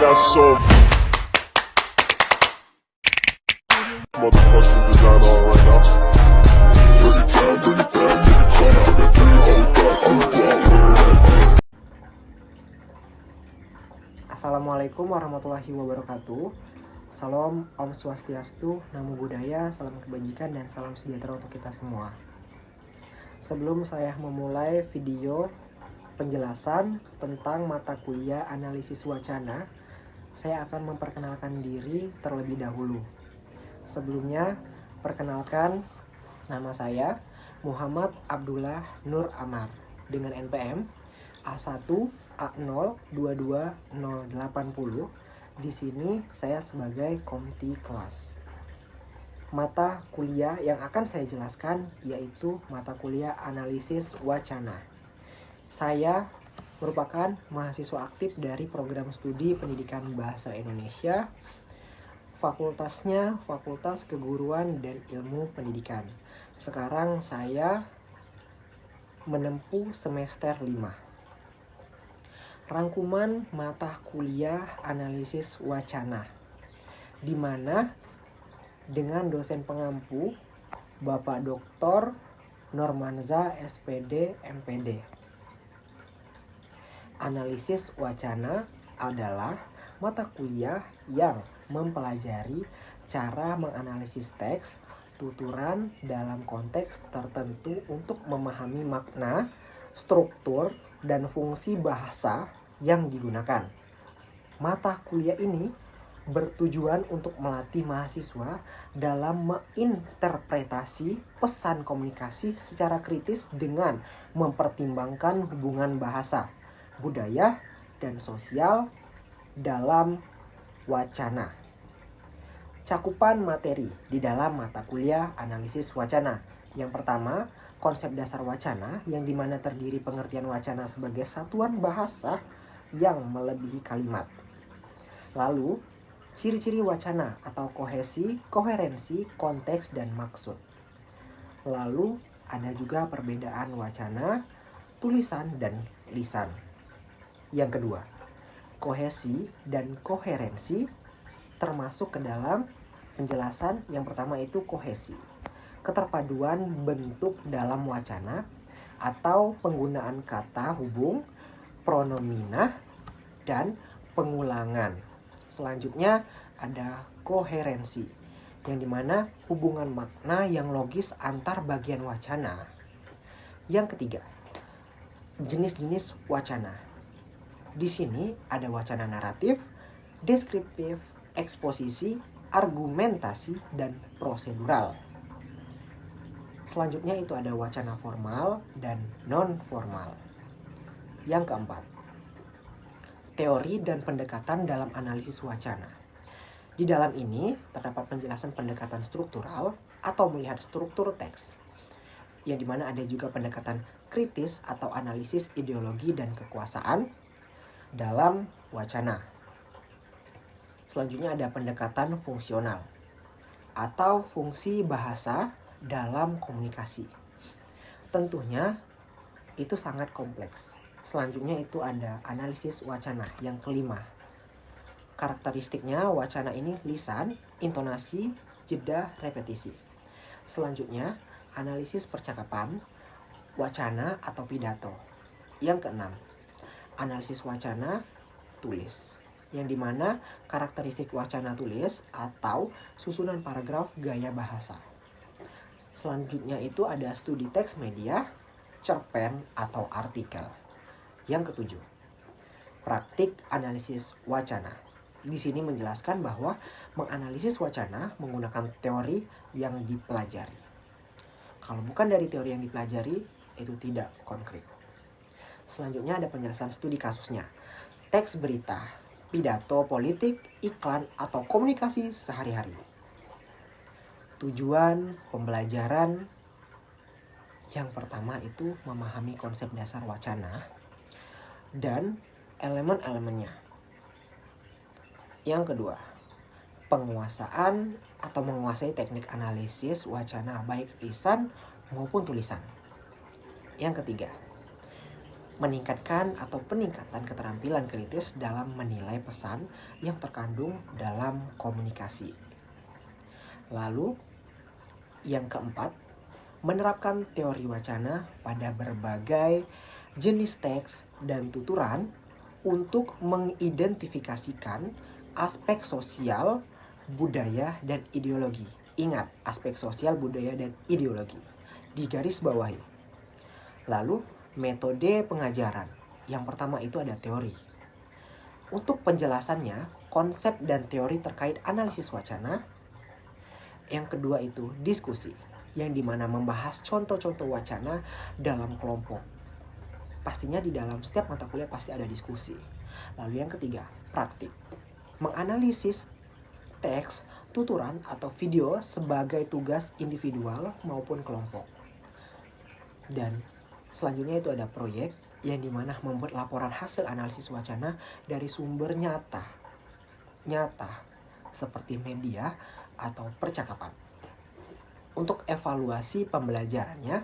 got some motherfucking design on right now. Bring it down, bring it down, bring it down. I got three old guys on the block. Assalamualaikum warahmatullahi wabarakatuh. Salam Om Swastiastu, Namo Buddhaya, salam kebajikan dan salam sejahtera untuk kita semua. Sebelum saya memulai video penjelasan tentang mata kuliah analisis wacana, saya akan memperkenalkan diri terlebih dahulu. Sebelumnya, perkenalkan, nama saya Muhammad Abdullah Nur Amar dengan NPM A1 A0 22080. Di sini saya sebagai komti kelas. Mata kuliah yang akan saya jelaskan yaitu mata kuliah analisis wacana. Saya merupakan mahasiswa aktif dari program studi Pendidikan Bahasa Indonesia. Fakultasnya Fakultas Keguruan dan Ilmu Pendidikan. Sekarang saya menempuh semester 5. Rangkuman mata kuliah analisis wacana, di mana dengan dosen pengampu Bapak Dr. Normanza SPD MPD. Analisis wacana adalah mata kuliah yang mempelajari cara menganalisis teks, tuturan dalam konteks tertentu untuk memahami makna, struktur, dan fungsi bahasa yang digunakan. Mata kuliah ini bertujuan untuk melatih mahasiswa dalam menginterpretasi pesan komunikasi secara kritis dengan mempertimbangkan hubungan bahasa, budaya, dan sosial dalam wacana. Cakupan materi di dalam mata kuliah analisis wacana. Yang pertama, konsep dasar wacana, yang dimana terdiri pengertian wacana sebagai satuan bahasa yang melebihi kalimat. Lalu, ciri-ciri wacana atau kohesi, koherensi, konteks, dan maksud. Lalu, ada juga perbedaan wacana, tulisan, dan lisan. Yang kedua, kohesi dan koherensi termasuk ke dalam penjelasan. Yang pertama itu kohesi, keterpaduan bentuk dalam wacana atau penggunaan kata hubung, pronomina, dan pengulangan. Selanjutnya ada koherensi, yang dimana hubungan makna yang logis antar bagian wacana. Yang ketiga, jenis-jenis wacana. Di sini ada wacana naratif, deskriptif, eksposisi, argumentasi, dan prosedural. Selanjutnya itu ada wacana formal dan non-formal. Yang keempat, teori dan pendekatan dalam analisis wacana. Di dalam ini terdapat penjelasan pendekatan struktural atau melihat struktur teks, yang dimana ada juga pendekatan kritis atau analisis ideologi dan kekuasaan dalam wacana. Selanjutnya ada pendekatan fungsional atau fungsi bahasa dalam komunikasi. Tentunya itu sangat kompleks. Selanjutnya itu ada analisis wacana yang kelima. Karakteristiknya wacana ini lisan, intonasi, jeda, repetisi. Selanjutnya analisis percakapan, wacana atau pidato. Yang keenam, analisis wacana tulis, yang dimana karakteristik wacana tulis atau susunan paragraf gaya bahasa. Selanjutnya itu ada studi teks media, cerpen atau artikel. Yang ketujuh, praktik analisis wacana. Di sini menjelaskan bahwa menganalisis wacana menggunakan teori yang dipelajari. Kalau bukan dari teori yang dipelajari, itu tidak konkret. Selanjutnya ada penjelasan studi kasusnya. Teks berita, pidato politik, iklan, atau komunikasi sehari-hari. Tujuan pembelajaran yang pertama itu memahami konsep dasar wacana dan elemen-elemennya. Yang kedua, penguasaan atau menguasai teknik analisis wacana baik lisan maupun tulisan. Yang ketiga, meningkatkan atau peningkatan keterampilan kritis dalam menilai pesan yang terkandung dalam komunikasi. Lalu, yang keempat, menerapkan teori wacana pada berbagai jenis teks dan tuturan untuk mengidentifikasikan aspek sosial, budaya, dan ideologi. Ingat, aspek sosial, budaya, dan ideologi. Digaris bawahi. Lalu, metode pengajaran. Yang pertama itu ada teori. Untuk penjelasannya, konsep dan teori terkait analisis wacana. Yang kedua itu diskusi, yang dimana membahas contoh-contoh wacana dalam kelompok. Pastinya di dalam setiap mata kuliah pasti ada diskusi. Lalu yang ketiga, praktik. Menganalisis teks, tuturan, atau video sebagai tugas individual maupun kelompok. Dan selanjutnya itu ada proyek, yang dimana membuat laporan hasil analisis wacana dari sumber nyata seperti media atau percakapan. Untuk evaluasi pembelajarannya,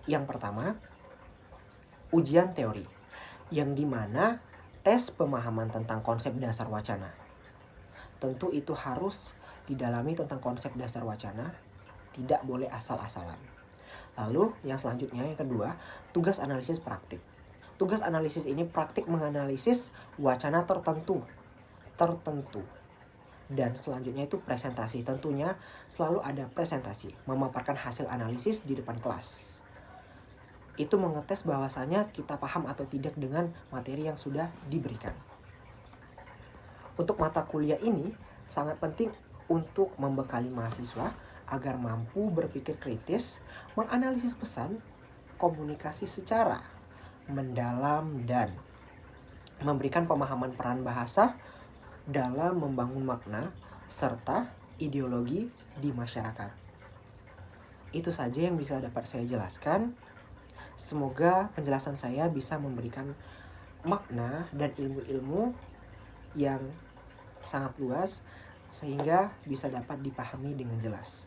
yang pertama, ujian teori, yang dimana tes pemahaman tentang konsep dasar wacana. Tentu itu harus didalami tentang konsep dasar wacana, tidak boleh asal-asalan. Lalu yang selanjutnya, yang kedua, tugas analisis praktik. Tugas analisis ini praktik menganalisis wacana tertentu. Dan selanjutnya itu presentasi. Tentunya selalu ada presentasi, memaparkan hasil analisis di depan kelas. Itu mengetes bahwasanya kita paham atau tidak dengan materi yang sudah diberikan. Untuk mata kuliah ini sangat penting untuk membekali mahasiswa agar mampu berpikir kritis, menganalisis pesan, komunikasi secara mendalam, dan memberikan pemahaman peran bahasa dalam membangun makna serta ideologi di masyarakat. Itu saja yang bisa dapat saya jelaskan. Semoga penjelasan saya bisa memberikan makna dan ilmu-ilmu yang sangat luas sehingga bisa dapat dipahami dengan jelas.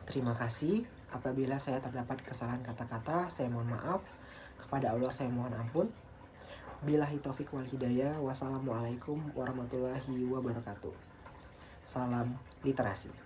Terima kasih. Apabila saya terdapat kesalahan kata-kata, saya mohon maaf. Kepada Allah saya mohon ampun. Billahi taufiq wal hidayah. Wassalamualaikum warahmatullahi wabarakatuh. Salam literasi.